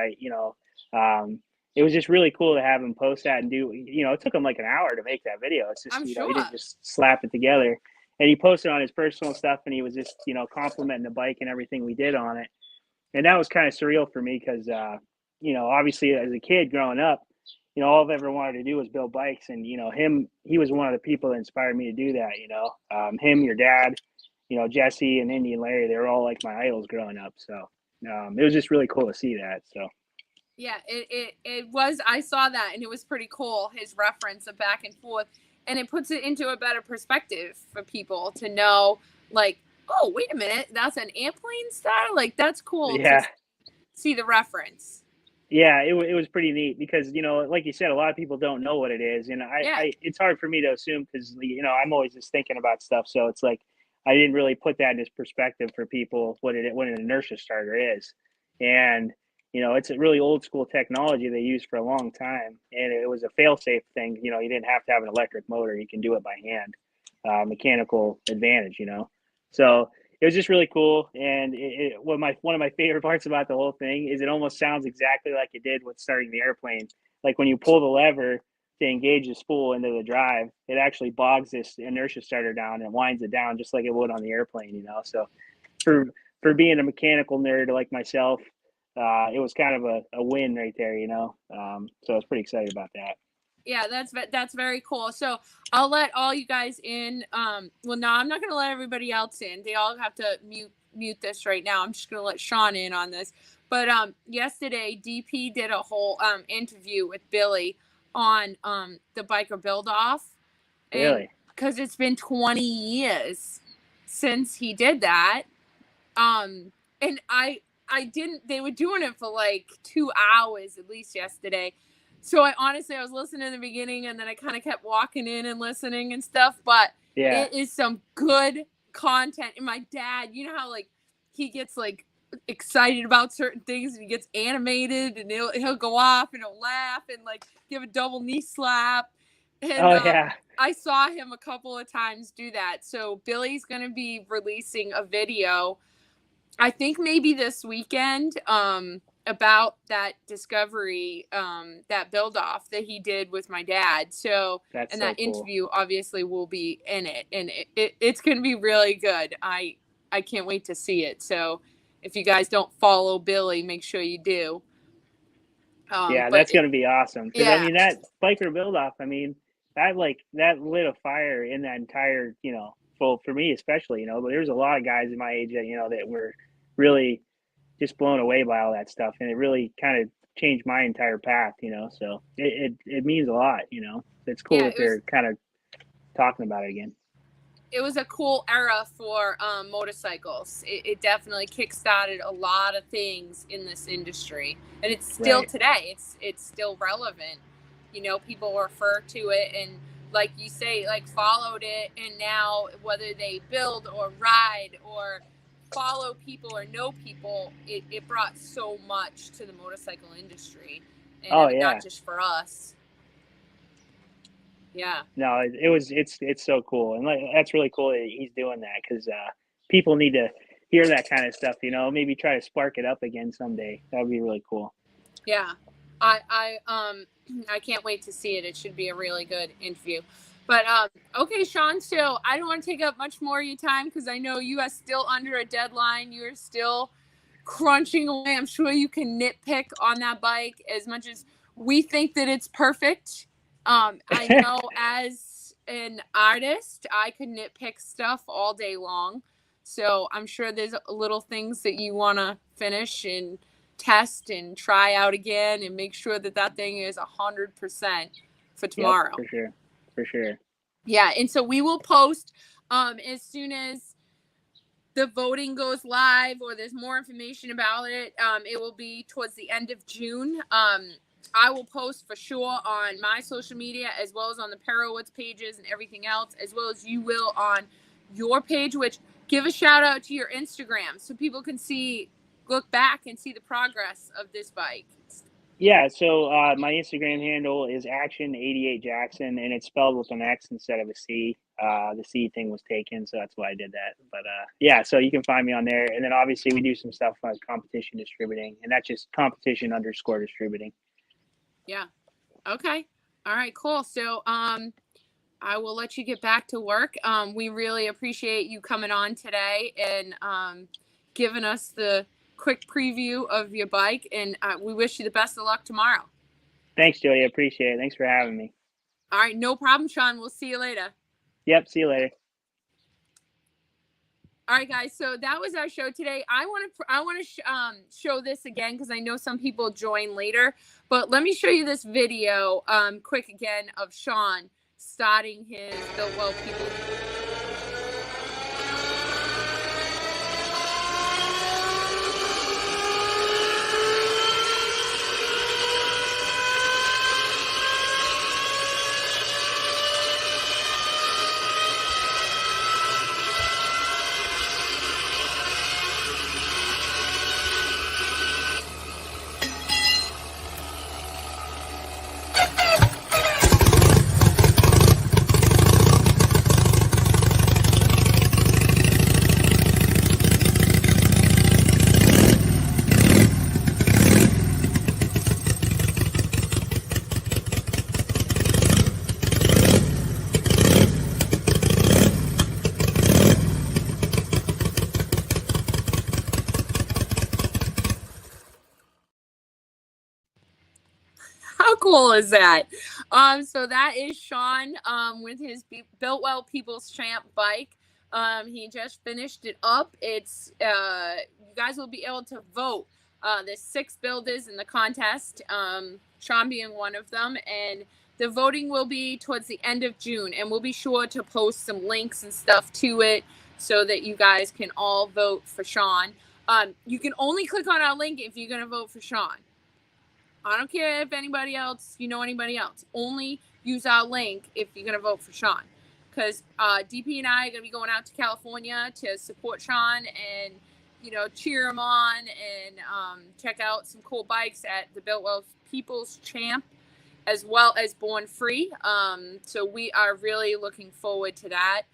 Speaker 2: um, it was just really cool to have him post that and do. It took him like an hour to make that video. It's just
Speaker 1: I'm
Speaker 2: he
Speaker 1: sure.
Speaker 2: didn't just slap it together and he posted on his personal stuff and he was just complimenting the bike and everything we did on it, and that was kind of surreal for me because obviously as a kid growing up, all I've ever wanted to do was build bikes, and he was one of the people that inspired me to do that. Him, your dad, Jesse and Indy and Larry, they were all like my idols growing up, so it was just really cool to see that. So
Speaker 1: Yeah, it was. I saw that, and it was pretty cool. His reference of back and forth, and it puts it into a better perspective for people to know, like, oh, wait a minute, that's an airplane star. Like, that's cool to
Speaker 2: Yeah.
Speaker 1: see the reference.
Speaker 2: Yeah, it was pretty neat because, you know, like you said, a lot of people don't know what it is, and
Speaker 1: Yeah,
Speaker 2: it's hard for me to assume because, you know, I'm always just thinking about stuff, so it's like I didn't really put that into perspective for people what an inertia starter is, and you know, it's a really old school technology they used for a long time, and it was a fail-safe thing. You know, you didn't have to have an electric motor; you can do it by hand, mechanical advantage. You know, so it was just really cool. And one of my favorite parts about the whole thing is it almost sounds exactly like it did with starting the airplane. Like when you pull the lever to engage the spool into the drive, it actually bogs this inertia starter down and winds it down just like it would on the airplane. You know, so for for being a mechanical nerd like myself, it was kind of a win right there. You know, so I was pretty excited about that.
Speaker 1: yeah, that's very cool. So I'll let all you guys in. Well, no, I'm not gonna let everybody else in. They all have to mute this right now. I'm just gonna let Sean in on this. But yesterday DP did a whole interview with Billy on the biker build off, and
Speaker 2: Really?
Speaker 1: because it's been 20 years since he did that, and I didn't. They were doing it for like 2 hours at least yesterday. So I was listening in the beginning, and then I kind of kept walking in and listening and stuff. But
Speaker 2: Yeah.
Speaker 1: it is some good content. And my dad, you know how like he gets like excited about certain things and he gets animated and he'll go off and he'll laugh and like give a double knee slap. And
Speaker 2: Oh yeah.
Speaker 1: I saw him a couple of times do that. So Billy's gonna be releasing a video, I think maybe this weekend, about that discovery, that build off that he did with my dad. So,
Speaker 2: That's
Speaker 1: and
Speaker 2: so
Speaker 1: that
Speaker 2: cool.
Speaker 1: interview obviously will be in it, and it's going to be really good. I can't wait to see it. So, if you guys don't follow Billy, make sure you do.
Speaker 2: Yeah,
Speaker 1: But
Speaker 2: that's gonna be awesome because I
Speaker 1: yeah,
Speaker 2: mean that biker build off. I mean that lit a fire in that entire, you know, well for me especially, you know. But there's a lot of guys in my age that, you know, that were really just blown away by all that stuff, and it really kind of changed my entire path, you know. So it means a lot, you know. It's cool
Speaker 1: yeah,
Speaker 2: that they're kind of talking about it again.
Speaker 1: it was a cool era for motorcycles. It definitely kickstarted a lot of things in this industry, and it's still
Speaker 2: Right.
Speaker 1: today. It's still relevant. You know, people refer to it and, like you say, like followed it, and now whether they build or ride or follow people or know people, it brought so much to the motorcycle industry, and
Speaker 2: Oh
Speaker 1: not
Speaker 2: yeah.
Speaker 1: just for us. Yeah.
Speaker 2: No, it was it's so cool, and like that's really cool that he's doing that because people need to hear that kind of stuff. You know, maybe try to spark it up again someday. That would be really cool.
Speaker 1: Yeah. I I can't wait to see it. It should be a really good interview. But okay, Sean, so I don't want to take up much more of your time because I know you are still under a deadline. You're still crunching away. I'm sure you can nitpick on that bike as much as we think that it's perfect. I know as an artist, I could nitpick stuff all day long. So I'm sure there's little things that you want to finish and test and try out again and make sure that that thing is 100% for
Speaker 2: Yep,
Speaker 1: tomorrow.
Speaker 2: for sure, for sure.
Speaker 1: Yeah, and so we will post as soon as the voting goes live or there's more information about it. It will be towards the end of June. I will post for sure on my social media as well as on the Perowoods pages and everything else, as well as you will on your page, which give a shout out to your Instagram so people can see, look back and see the progress of this bike.
Speaker 2: Yeah, so my Instagram handle is action88jackson, and it's spelled with an X instead of a C. The C thing was taken, so that's why I did that. But yeah, so you can find me on there, and then obviously we do some stuff like competition distributing, and that's just competition underscore distributing.
Speaker 1: Yeah. Okay. All right, cool. So I will let you get back to work. We really appreciate you coming on today and giving us the quick preview of your bike. And we wish you the best of luck tomorrow.
Speaker 2: Thanks, Jody. I appreciate it. Thanks for having me.
Speaker 1: All right, no problem, Sean. We'll see you later.
Speaker 2: Yep. See you later.
Speaker 1: All right, guys. So that was our show today. I want to show this again because I know some people join later. But let me show you this video, quick again, of Sean starting his Built Well People. How cool is that? So that is Sean with his Built Well People's Champ bike. He just finished it up. It's you guys will be able to vote. There's 6 builders in the contest, Sean being one of them, and the voting will be towards the end of June, and we'll be sure to post some links and stuff to it so that you guys can all vote for Sean. You can only click on our link if you're going to vote for Sean. I don't care if anybody else, anybody else. Only use our link if you're going to vote for Sean. Because DP and I are going to be going out to California to support Sean and, cheer him on and check out some cool bikes at the Built Well People's Champ as well as Born Free. So we are really looking forward to that.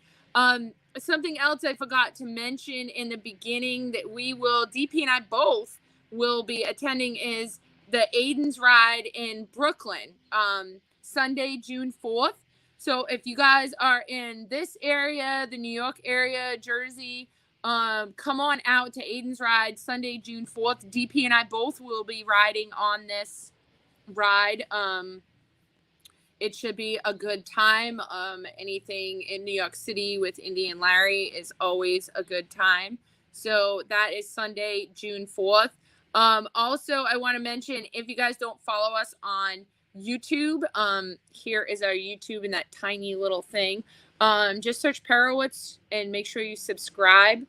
Speaker 1: Something else I forgot to mention in the beginning that DP and I both will be attending is the Aiden's Ride in Brooklyn, Sunday, June 4th. So if you guys are in this area, the New York area, Jersey, come on out to Aiden's Ride Sunday, June 4th. DP and I both will be riding on this ride. It should be a good time. Anything in New York City with Indy and Larry is always a good time. So that is Sunday, June 4th. Also, I want to mention, if you guys don't follow us on YouTube, here is our YouTube in that tiny little thing. Just search Perowitz and make sure you subscribe.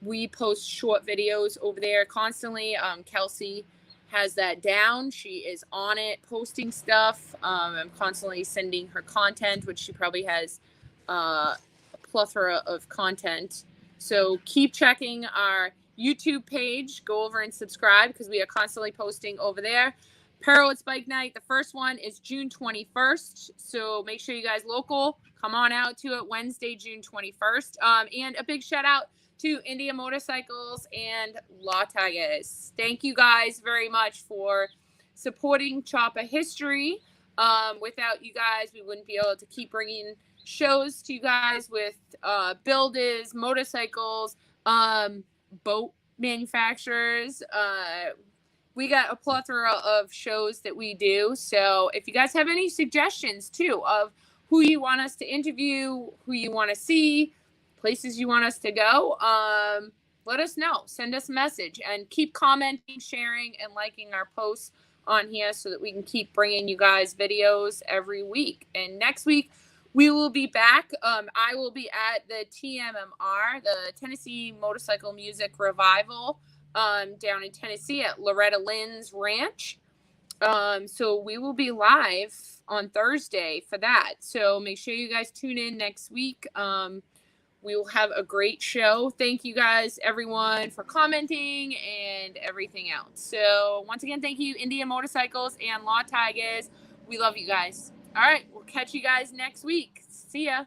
Speaker 1: We post short videos over there constantly. Kelsey has that down. She is on it, posting stuff. I'm constantly sending her content, which she probably has a plethora of content. So keep checking our YouTube page. Go over and subscribe because we are constantly posting over there. Perowitz Bike Night, the first one is June 21st. So make sure you guys local, come on out to it Wednesday, June 21st. And a big shout out to India Motorcycles and Law Tigers. Thank you guys very much for supporting Chopper History. Without you guys, we wouldn't be able to keep bringing shows to you guys with builders, motorcycles, boat manufacturers. We got a plethora of shows that we do. So if you guys have any suggestions too of who you want us to interview, who you want to see, places you want us to go, let us know. Send us a message and keep commenting, sharing, and liking our posts on here so that we can keep bringing you guys videos every week. And next week, we will be back. I will be at the TMMR, the Tennessee Motorcycle Music Revival, down in Tennessee at Loretta Lynn's Ranch. So we will be live on Thursday for that. So make sure you guys tune in next week. We will have a great show. Thank you guys, everyone, for commenting and everything else. So once again, thank you, India Motorcycles and Law Tigers. We love you guys. All right, we'll catch you guys next week. See ya.